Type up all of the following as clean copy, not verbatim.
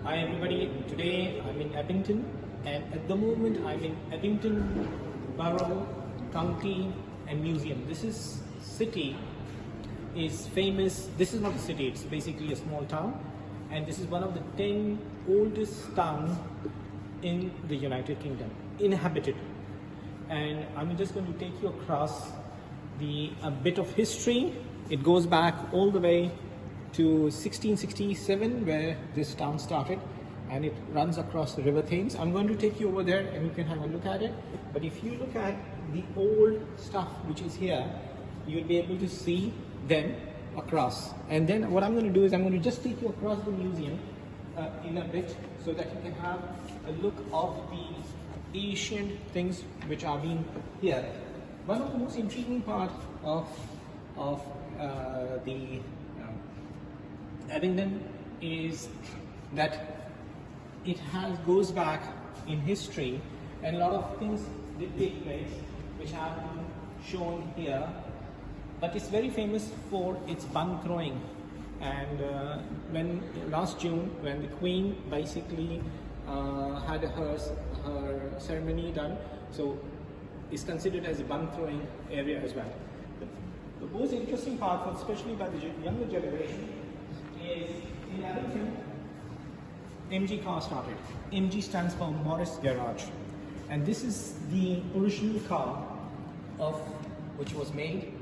Hi everybody, today I'm in Abingdon and at the moment I'm in Abingdon Borough, County and Museum. This city is famous. This is not a city, it's basically a small town, and this is one of the 10 oldest towns in the United Kingdom, inhabited. And I'm just going to take you across a bit of history. It goes back all the way to 1667 where this town started, and it runs across the River Thames. I'm going to take you over there and you can have a look at it. But if you look at the old stuff which is here, you'll be able to see them across. And then what I'm going to do is I'm going to just take you across the museum in a bit so that you can have a look of the ancient things which are being here. One of the most intriguing part of the Abingdon is that it goes back in history, and a lot of things did take place which have been shown here. But it's very famous for its bun throwing, and when last June, when the Queen basically had her ceremony done, so it's considered as a bun throwing area as well. The most interesting part, especially by the younger generation, is in Abingdon, MG car started. MG stands for Morris Garage, and this is the original car which was made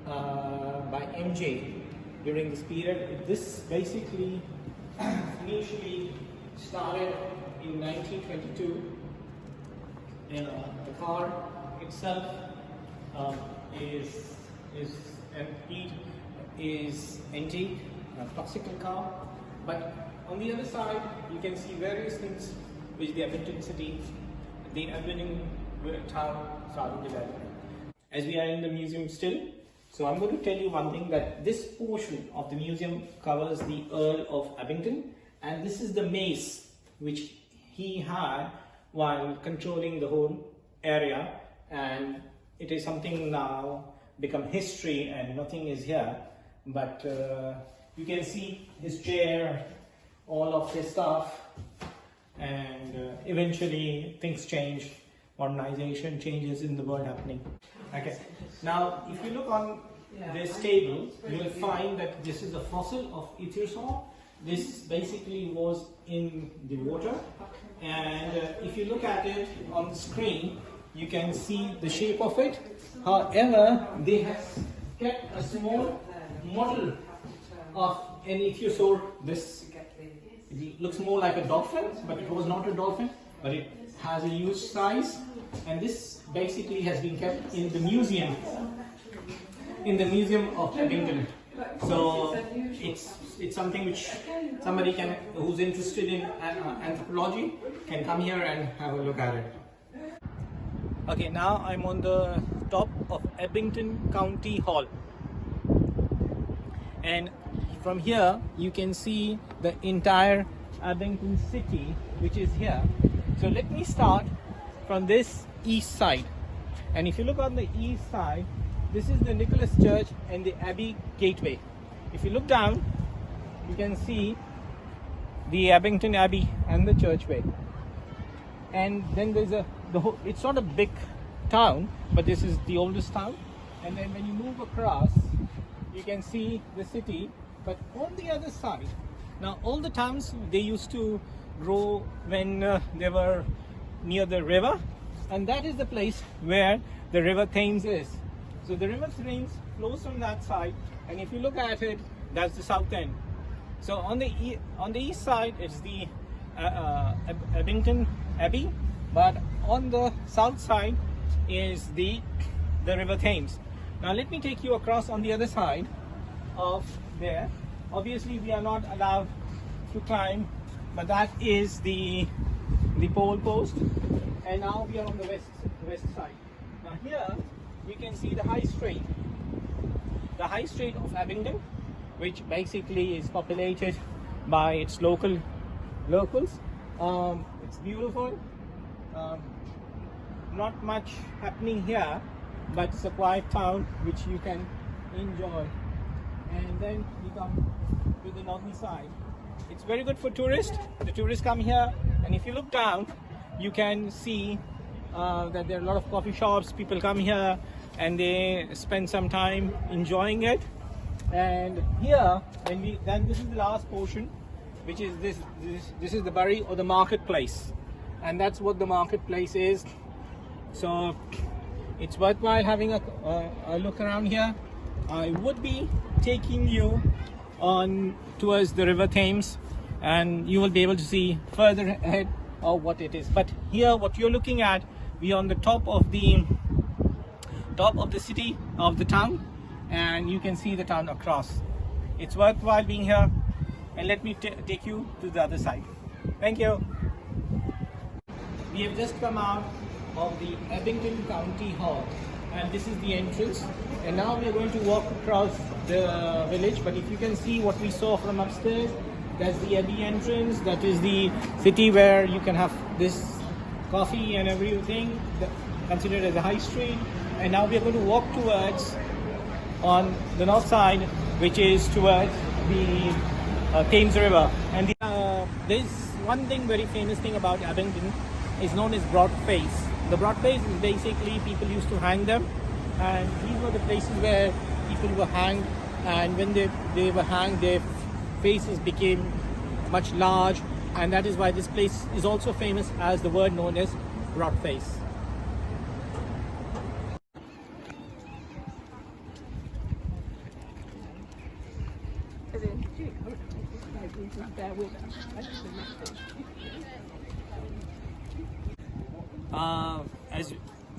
by MJ during this period. This basically initially started in 1922. The car itself is antique, a classical car. But on the other side, you can see various things which the Abingdon city, the Abingdon town started developing. As we are in the museum still, so I'm going to tell you one thing, that this portion of the museum covers the Earl of Abingdon, and this is the mace which he had while controlling the whole area, and it is something now become history and nothing is here. But you can see his chair, all of his stuff, and eventually things change. Modernization changes in the world happening. Okay. Now, if you look on this table, you will find that this is a fossil of ichthyosaur. This basically was in the water, and if you look at it on the screen, you can see the shape of it. However, they have kept a small model of an ichthyosaur. This it looks more like a dolphin, but it was not a dolphin, but it has a huge size, and this basically has been kept in the museum, of Abingdon. So it's something which somebody who's interested in anthropology can come here and have a look at it. Okay, now I'm on the top of Abingdon County Hall, and from here you can see the entire Abingdon city which is here. So let me start from this east side, and if you look on the east side, this is the Nicholas Church and the Abbey Gateway. If you look down, you can see the Abingdon Abbey and the Churchway. And then there's it's not a big town, but this is the oldest town. And then when you move across, you can see the city. But on the other side, now all the towns, they used to grow when they were near the river, and that is the place where the River Thames is. So the River Thames flows from that side, and if you look at it, that's the south end. So on the east side, it's the Abingdon Abbey, but on the south side is the River Thames. Now let me take you across on the other side of there. Obviously we are not allowed to climb, but that is the pole post, and now we are on the west side. Now here you can see the high street of Abingdon, which basically is populated by its locals. It's beautiful. Not much happening here, but it's a quiet town which you can enjoy. And then we come to the northern side, it's very good for tourists. The tourists come here, and if you look down, you can see that there are a lot of coffee shops. People come here and they spend some time enjoying it. And here, then this is the last portion, which is this is the bury or the marketplace, and that's what the marketplace is. So it's worthwhile having a look around here. I would be taking you on towards the River Thames, and you will be able to see further ahead of what it is. But here, what you're looking at, we are on the top of the city of the town, and you can see the town across. It's worthwhile being here, and let me take you to the other side. Thank you. We have just come out of the Abingdon County Hall, and this is the entrance, and now we are going to walk across the village. But if you can see what we saw from upstairs, that's the Abbey entrance. That is the city where you can have this coffee and everything, considered as a high street. And now we are going to walk towards on the north side, which is towards the Thames River. And there's one thing, very famous thing about Abingdon, is known as broad face. The broad face is basically people used to hang them, and these were the places where people were hanged, and when they were hanged, their faces became much large, and that is why this place is also famous as the word known as broad face.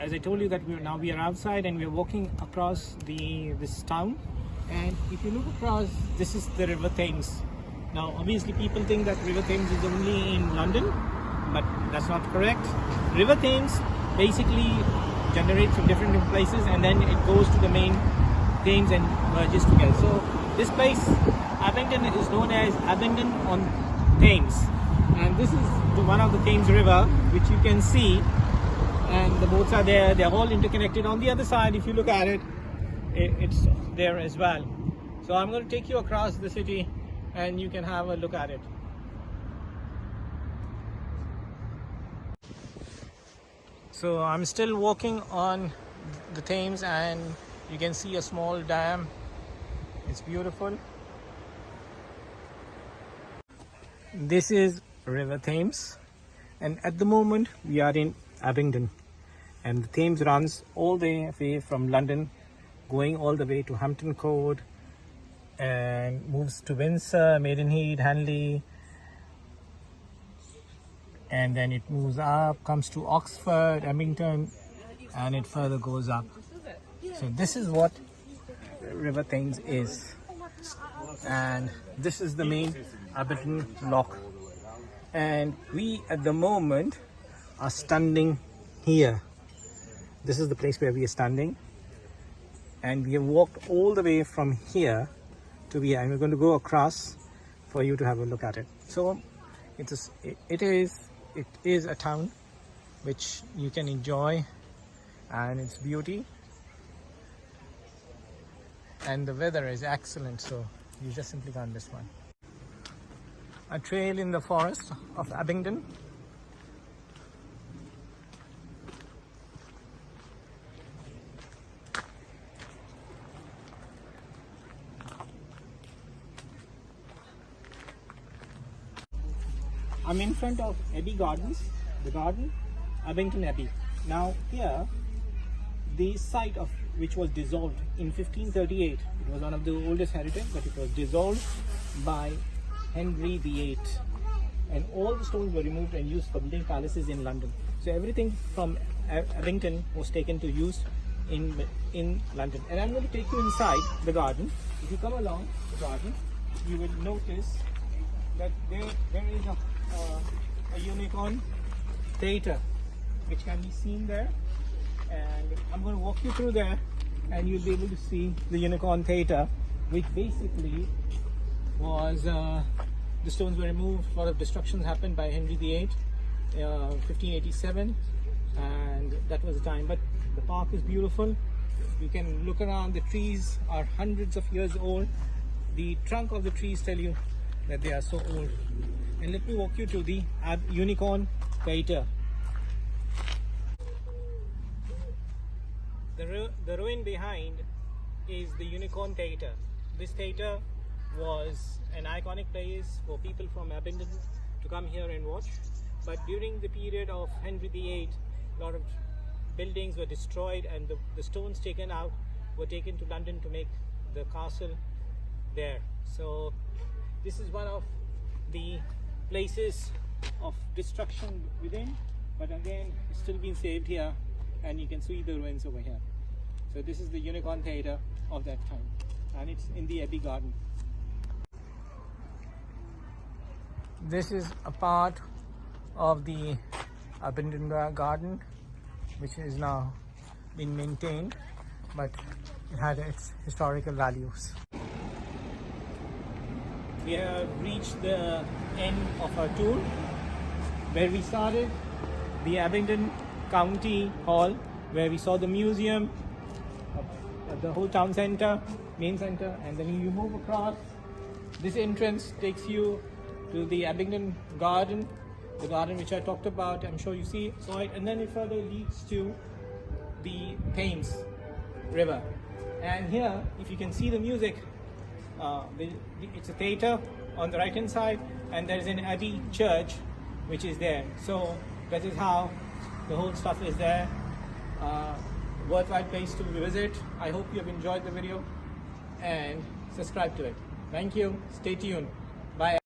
As I told you that we are outside and we are walking across this town, and if you look across, this is the River Thames. Now obviously people think that River Thames is only in London, but that's not correct. River Thames basically generates from different places, and then it goes to the main Thames and merges together. So this place, Abingdon, is known as Abingdon-on-Thames, and this is one of the Thames River, which you can see, and the boats are there. They're all interconnected. On the other side, if you look at it, it's there as well. So I'm going to take you across the city, and you can have a look at it. So I'm still walking on the Thames, and you can see a small dam. It's beautiful. This is River Thames, and at the moment we are in Abingdon, and the Thames runs all the way from London, going all the way to Hampton Court, and moves to Windsor, Maidenhead, Hanley, and then it moves up, comes to Oxford, Abingdon, and it further goes up. So this is what River Thames is, and this is the main Abingdon lock, and we at the moment are standing here. This is the place where we are standing, and we have walked all the way from here to here, and we're going to go across for you to have a look at it. So it is a town which you can enjoy, and its beauty, and the weather is excellent, so you just simply can't miss one. A trail in the forest of Abingdon. I'm in front of Abbey Gardens, the garden, Abingdon Abbey. Now here, the site of which was dissolved in 1538. It was one of the oldest heritage, but it was dissolved by Henry VIII, and all the stones were removed and used for building palaces in London. So everything from Abingdon was taken to use in London. And I'm going to take you inside the garden. If you come along the garden, you will notice that there is a unicorn theatre which can be seen there, and I'm going to walk you through there, and you'll be able to see the unicorn theatre, which basically was the stones were removed. A lot of destructions happened by Henry VIII, 1587, and that was the time. But the park is beautiful. You can look around. The trees are hundreds of years old. The trunk of the trees tell you that they are so old. And let me walk you to the Unicorn Theatre. The ruin behind is the Unicorn Theatre. This theatre was an iconic place for people from Abingdon to come here and watch. But during the period of Henry VIII, a lot of buildings were destroyed, and the stones taken out were taken to London to make the castle there. So this is one of the places of destruction within, but again it's still been saved here, and you can see the ruins over here. So this is the Unicorn Theatre of that time, and it's in the Abbey Garden. This is a part of the Abingdon Garden, which is now being maintained, but it had its historical values. We have reached the end of our tour, where we started the Abingdon County Hall, where we saw the museum, the whole town centre, main centre, and then you move across. This entrance takes you to the Abingdon Garden, the garden which I talked about. I'm sure you saw it, and then it further leads to the Thames River. And here, if you can see the music, it's a theatre on the right hand side, and there is an abbey church which is there. So that is how the whole stuff is there. Worthwhile place to visit. I hope you have enjoyed the video and subscribe to it. Thank you. Stay tuned. Bye.